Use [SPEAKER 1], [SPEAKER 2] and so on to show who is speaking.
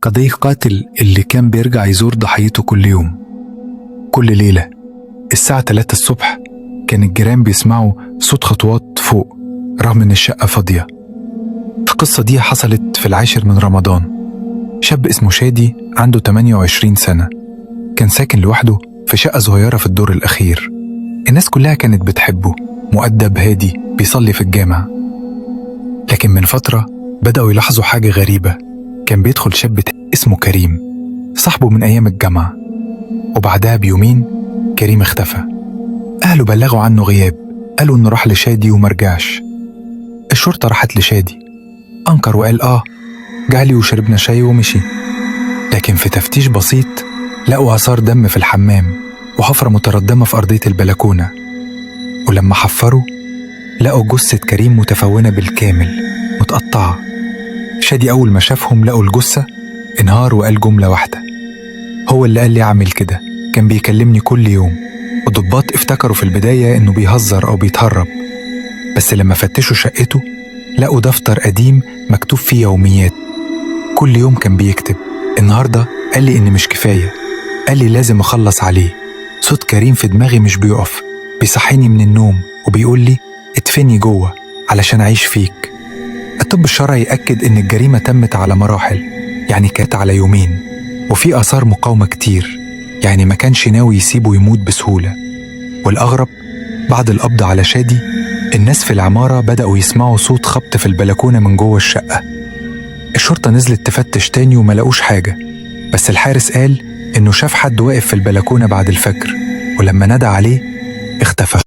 [SPEAKER 1] قضية قاتل اللي كان بيرجع يزور ضحيته كل يوم. كل ليلة الساعة 3 الصبح كان الجيران بيسمعوا صوت خطوات فوق رغم إن الشقة فاضية. القصة دي حصلت في 10 من رمضان. شاب اسمه شادي عنده 28 سنة، كان ساكن لوحده في شقة صغيرة في الدور الأخير. الناس كلها كانت بتحبه، مؤدب هادي بيصلي في الجامع. لكن من فترة بدأوا يلاحظوا حاجة غريبة. كان بيدخل شاب اسمه كريم، صاحبه من أيام الجامعة، وبعدها بيومين كريم اختفى. أهله بلغوا عنه غياب، قالوا إنه راح لشادي ومرجعش. الشرطة راحت لشادي، أنكر وقال جالي وشربنا شاي ومشي. لكن في تفتيش بسيط لقوا آثار دم في الحمام وحفرة متردمة في أرضية البلكونة. ولما حفروا لقوا جثة كريم متفونة بالكامل متقطعة. شادي أول ما شافهم لقوا الجثة انهار وقال جملة واحدة: هو اللي قال لي أعمل كده، كان بيكلمني كل يوم. الضباط افتكروا في البداية إنه بيهزر أو بيتهرب، بس لما فتشوا شقته لقوا دفتر قديم مكتوب فيه يوميات. كل يوم كان بيكتب: النهاردة قال لي إن مش كفاية، قال لي لازم أخلص عليه. صوت كريم في دماغي مش بيقف، بيصحيني من النوم وبيقول لي ادفني جوه علشان أعيش فيك. الطب الشرعي يأكد إن الجريمة تمت على مراحل، يعني كانت على يومين، وفي آثار مقاومة كتير، يعني ما كانش ناوي يسيبه يموت بسهولة. والأغرب بعد القبض على شادي الناس في العمارة بدأوا يسمعوا صوت خبط في البلكونة من جوه الشقة. الشرطة نزلت تفتش تاني وما لقوش حاجة، بس الحارس قال إنه شاف حد واقف في البلكونة بعد الفجر، ولما نادى عليه اختفى.